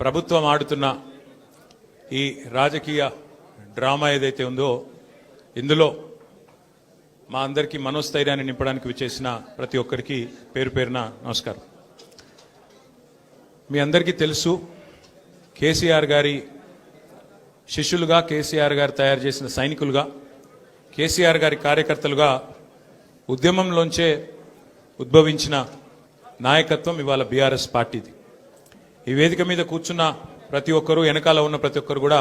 ప్రభుత్వం ఆడుతున్న ఈ రాజకీయ డ్రామా ఏదైతే ఉందో ఇందులో మా అందరికీ మనోస్థైర్యాన్ని నింపడానికి విచ్చేసిన ప్రతి ఒక్కరికి పేరు పేరున నమస్కారం. మీ అందరికీ తెలుసు, కేసీఆర్ గారి శిష్యులుగా, కేసీఆర్ గారు తయారు చేసిన సైనికులుగా, కేసీఆర్ గారి కార్యకర్తలుగా ఉద్యమంలోంచే ఉద్భవించిన నాయకత్వం ఇవాళ బీఆర్ఎస్ పార్టీది. ఈ వేదిక మీద కూర్చున్న ప్రతి ఒక్కరూ, వెనకాల ఉన్న ప్రతి ఒక్కరు కూడా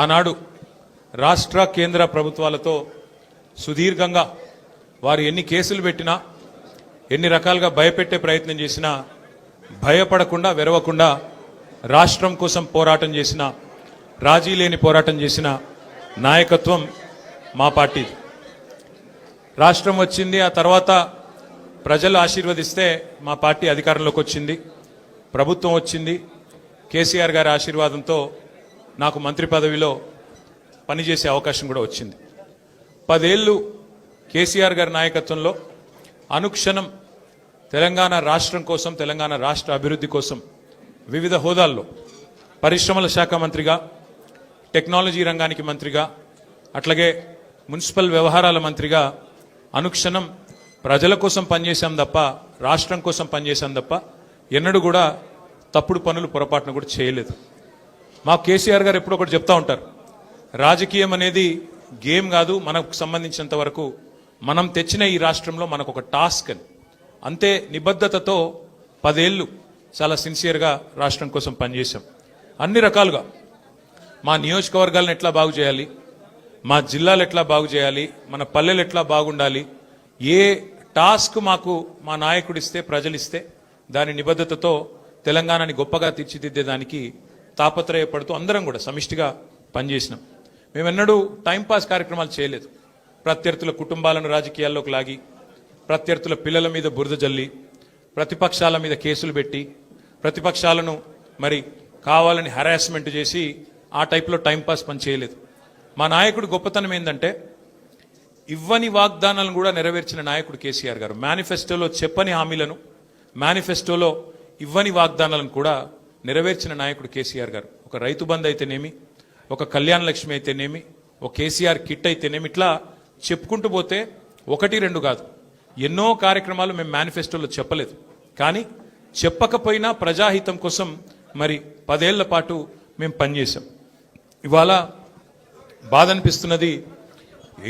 ఆనాడు రాష్ట్ర కేంద్ర ప్రభుత్వాలతో సుదీర్ఘంగా వారు ఎన్ని కేసులు పెట్టినా, ఎన్ని రకాలుగా భయపెట్టే ప్రయత్నం చేసినా భయపడకుండా, వెరవకుండా రాష్ట్రం కోసం పోరాటం చేసిన, రాజీ లేని పోరాటం చేసిన నాయకత్వం మా పార్టీది. రాష్ట్రం వచ్చింది, ఆ తర్వాత ప్రజలు ఆశీర్వదిస్తే మా పార్టీ అధికారంలోకి వచ్చింది, ప్రభుత్వం వచ్చింది. కేసీఆర్ గారి ఆశీర్వాదంతో నాకు మంత్రి పదవిలో పనిచేసే అవకాశం కూడా వచ్చింది. 10 ఏళ్ళు కేసీఆర్ గారి నాయకత్వంలో అనుక్షణం తెలంగాణ రాష్ట్రం కోసం, తెలంగాణ రాష్ట్ర అభివృద్ధి కోసం వివిధ హోదాల్లో పరిశ్రమల శాఖ మంత్రిగా, టెక్నాలజీ రంగానికి మంత్రిగా, అట్లాగే మున్సిపల్ వ్యవహారాల మంత్రిగా అనుక్షణం ప్రజల కోసం పనిచేశాం తప్ప, రాష్ట్రం కోసం పనిచేశాం తప్ప ఎన్నడూ కూడా తప్పుడు పనులు, పొరపాటును కూడా చేయలేదు. మా కేసీఆర్ గారు ఎప్పుడు ఒకటి చెప్తా ఉంటారు, రాజకీయం అనేది గేమ్ కాదు, మనకు సంబంధించినంత వరకు మనం తెచ్చిన ఈ రాష్ట్రంలో మనకు ఒక టాస్క్ అని. అంతే నిబద్ధతతో 10 ఏళ్ళు చాలా సిన్సియర్గా రాష్ట్రం కోసం పనిచేశాం. అన్ని రకాలుగా మా నియోజకవర్గాలను ఎట్లా బాగు చేయాలి, మా జిల్లాలు ఎట్లా బాగు చేయాలి, మన పల్లెలు ఎట్లా బాగుండాలి, ఏ టాస్క్ మాకు మా నాయకుడిస్తే, ప్రజలిస్తే దాని నిబద్ధతతో తెలంగాణని గొప్పగా తీర్చిదిద్దేదానికి తాపత్రయపడుతూ అందరం కూడా సమిష్టిగా పనిచేసినాం. మేమెన్నడూ టైంపాస్ కార్యక్రమాలు చేయలేదు. ప్రత్యర్థుల కుటుంబాలను రాజకీయాల్లోకి లాగి, ప్రత్యర్థుల పిల్లల మీద బురద జల్లి, ప్రతిపక్షాల మీద కేసులు పెట్టి, ప్రతిపక్షాలను మరి కావాలని హరాస్మెంట్ చేసి ఆ టైప్లో టైంపాస్ పని చేయలేదు. మా నాయకుడు గొప్పతనం ఏంటంటే ఇవ్వని వాగ్దానాలను కూడా నెరవేర్చిన నాయకుడు కేసీఆర్ గారు. మేనిఫెస్టోలో చెప్పని హామీలను, మేనిఫెస్టోలో ఇవ్వని వాగ్దానాలను కూడా నెరవేర్చిన నాయకుడు కేసీఆర్ గారు. ఒక రైతు బంధు అయితేనేమి, ఒక కళ్యాణ లక్ష్మి అయితేనేమి, ఒక కేసీఆర్ కిట్ అయితేనేమి, ఇట్లా చెప్పుకుంటూ పోతే 1, 2 కాదు, ఎన్నో కార్యక్రమాలు మేము మేనిఫెస్టోలో చెప్పలేదు. కానీ చెప్పకపోయినా ప్రజాహితం కోసం మరి 10 ఏళ్ల పాటు మేము పనిచేశాం. ఇవాళ బాధ అనిపిస్తున్నది,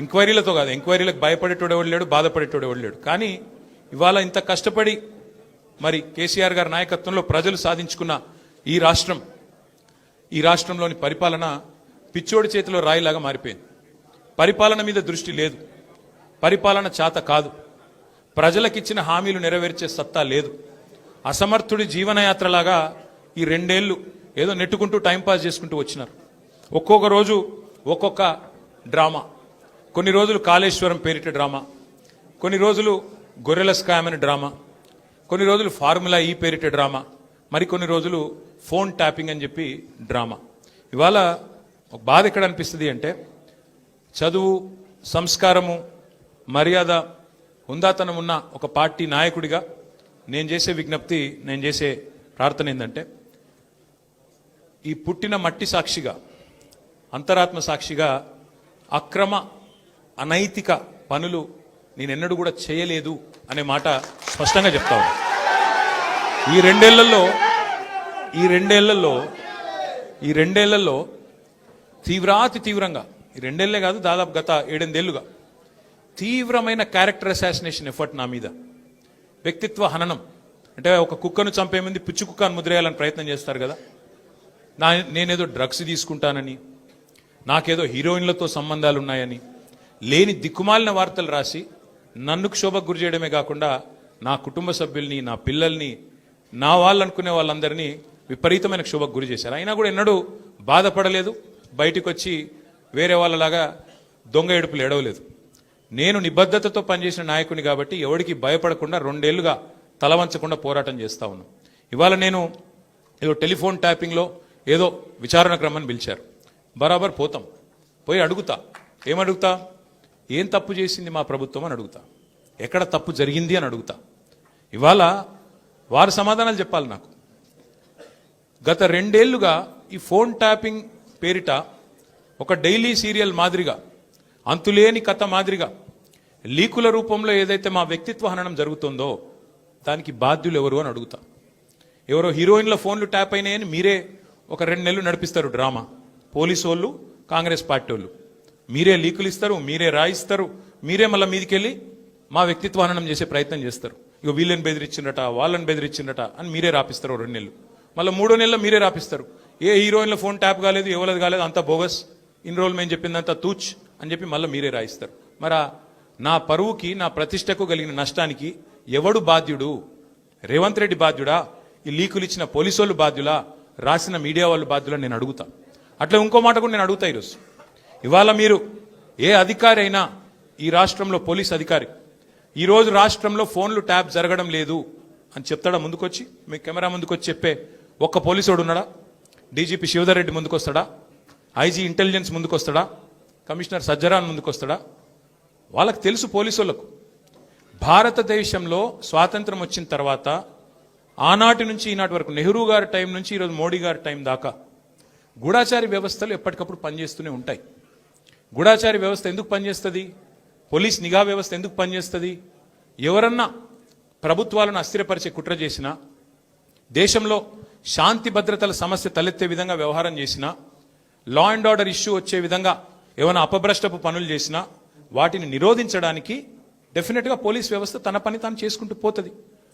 ఎంక్వైరీలతో కాదు, ఎంక్వైరీలకు భయపడేటోడు ఎవడు లేడు, బాధపడేటోడు ఎవడు లేడు. కానీ ఇవాళ ఇంత కష్టపడి మరి కేసీఆర్ గారి నాయకత్వంలో ప్రజలు సాధించుకున్న ఈ రాష్ట్రంలోని పరిపాలన పిచ్చోడి చేతిలో రాయిలాగా మారిపోయింది. పరిపాలన మీద దృష్టి లేదు, పరిపాలన చేత కాదు, ప్రజలకిచ్చిన హామీలు నెరవేర్చే సత్తా లేదు. అసమర్థుడి జీవనయాత్రలాగా ఈ 2 ఏళ్ళు ఏదో నెట్టుకుంటూ టైంపాస్ చేసుకుంటూ వచ్చినారు. ఒక్కొక్క రోజు ఒక్కొక్క డ్రామా. కొన్ని రోజులు కాళేశ్వరం పేరిట డ్రామా, కొన్ని రోజులు గొర్రెల స్కామ్ అని డ్రామా, కొన్ని రోజులు ఫార్ములా ఈ పేరిట డ్రామా, మరికొన్ని రోజులు ఫోన్ ట్యాపింగ్ అని చెప్పి డ్రామా. ఇవాళ ఒక బాధ ఎక్కడ అనిపిస్తుంది అంటే, చదువు, సంస్కారము, మర్యాద, హుందాతనం ఉన్న ఒక పార్టీ నాయకుడిగా నేను చేసే విజ్ఞప్తి, నేను చేసే ప్రార్థన ఏంటంటే, ఈ పుట్టిన మట్టి సాక్షిగా, అంతరాత్మ సాక్షిగా అక్రమ, అనైతిక పనులు నేనెన్నడూ కూడా చేయలేదు అనే మాట స్పష్టంగా చెప్తా ఉన్నా. ఈ రెండేళ్లలో తీవ్రంగా, ఈ 2 ఏళ్లే కాదు, దాదాపు గత 7-8 ఏళ్లుగా తీవ్రమైన క్యారెక్టర్ అసాసినేషన్ ఎఫర్ట్ నా మీద, వ్యక్తిత్వ హననం. అంటే ఒక కుక్కను చంపే ముందు పిచ్చి కుక్కను ముద్రేయాలని ప్రయత్నం చేస్తారు కదా, నేనేదో డ్రగ్స్ తీసుకుంటానని, నాకేదో హీరోయిన్లతో సంబంధాలు ఉన్నాయని, లేని దిక్కుమాలిన వార్తలు రాసి నన్ను క్షోభకు గురి చేయడమే కాకుండా నా కుటుంబ సభ్యుల్ని, నా పిల్లల్ని, నా వాళ్ళు అనుకునే వాళ్ళందరినీ విపరీతమైన క్షోభకు గురి చేశారు. అయినా కూడా ఎన్నడూ బాధపడలేదు, బయటకు వచ్చి వేరే వాళ్ళలాగా దొంగ ఏడుపులు ఏడవలేదు. నేను నిబద్ధతతో పనిచేసిన నాయకుని కాబట్టి ఎవరికి భయపడకుండా 2 ఏళ్లుగా తలవంచకుండా పోరాటం చేస్తా ఉన్నాను. ఇవాళ నేను ఏదో టెలిఫోన్ ట్యాపింగ్లో ఏదో విచారణ క్రమాన్ని పిలిచారు, బరాబర్ పోతాం, పోయి అడుగుతా. ఏమడుగుతా? ఏం తప్పు చేసింది మా ప్రభుత్వం అని అడుగుతా, ఎక్కడ తప్పు జరిగింది అని అడుగుతా. ఇవాళ వారు సమాధానాలు చెప్పాలి నాకు. గత 2 ఏళ్లుగా ఈ ఫోన్ ట్యాపింగ్ పేరిట ఒక డైలీ సీరియల్ మాదిరిగా అంతులేని కథ మాదిరిగా లీకుల రూపంలో ఏదైతే మా వ్యక్తిత్వ హననం జరుగుతుందో దానికి బాధ్యులు ఎవరు అని అడుగుతా. ఎవరో హీరోయిన్ల ఫోన్లు ట్యాప్ అయినాయని మీరే ఒక 2 నెలలు నడిపిస్తారు డ్రామా. పోలీసు వాళ్ళు, కాంగ్రెస్ పార్టీ వాళ్ళు మీరే లీకులు ఇస్తారు, మీరే రాయిస్తారు, మీరే మళ్ళీ మీదికెళ్ళి మా వ్యక్తిత్వ హననం చేసే ప్రయత్నం చేస్తారు. ఇక వీళ్ళని బెదిరించిండట, వాళ్ళని బెదిరించిండట అని మీరే రాపిస్తారు 2 నెలలు. మళ్ళీ 3వ నెలలో మీరే రాపిస్తారు. ఏ హీరోయిన్ల ఫోన్ ట్యాప్ కాలేదు, ఎవరిది కాలేదు, అంతా బోగస్, ఇన్ని రోజులు మేము చెప్పిందంతా తూచ్ అని చెప్పి మళ్ళీ మీరే రాయిస్తారు. మరి నా పరువుకి, నా ప్రతిష్టకు కలిగిన నష్టానికి ఎవడు బాధ్యుడు? రేవంత్ రెడ్డి బాధ్యుడా? ఈ లీకులు ఇచ్చిన పోలీసు వాళ్ళు బాధ్యులా? రాసిన మీడియా వాళ్ళు బాధ్యులా? నేను అడుగుతా. అట్లా ఇంకో మాట కూడా నేను అడుగుతా. ఈరోజు ఇవాళ మీరు ఏ అధికారి అయినా, ఈ రాష్ట్రంలో పోలీస్ అధికారి ఈరోజు రాష్ట్రంలో ఫోన్లు ట్యాప్ జరగడం లేదు అని చెప్తాడా? ముందుకొచ్చి మీ కెమెరా ముందుకొచ్చి చెప్పే ఒక్క పోలీసోడు ఉన్నాడా? డీజీపీ శివధర్ రెడ్డి ముందుకొస్తాడా? ఐజీ ఇంటెలిజెన్స్ ముందుకొస్తాడా? కమిషనర్ సజ్జరాన్ ముందుకొస్తాడా? వాళ్ళకి తెలుసు పోలీసు వాళ్ళకు. భారతదేశంలో స్వాతంత్రం వచ్చిన తర్వాత ఆనాటి నుంచి ఈనాటి వరకు, నెహ్రూ గారి టైం నుంచి ఈరోజు మోడీ గారి టైం దాకా గూఢాచారి వ్యవస్థలు ఎప్పటికప్పుడు పనిచేస్తూనే ఉంటాయి. గూఢాచారి వ్యవస్థ ఎందుకు పనిచేస్తుంది? పోలీస్ నిఘా వ్యవస్థ ఎందుకు పనిచేస్తుంది? ఎవరన్నా ప్రభుత్వాలను అస్థిరపరిచే కుట్ర చేసినా, దేశంలో శాంతి భద్రతల సమస్య తలెత్తే విధంగా వ్యవహారం చేసినా, లా అండ్ ఆర్డర్ ఇష్యూ వచ్చే విధంగా ఏమైనా అపభ్రష్టపు పనులు చేసినా వాటిని నిరోధించడానికి డెఫినెట్గా పోలీస్ వ్యవస్థ తన పని తాను చేసుకుంటూ పోతుంది.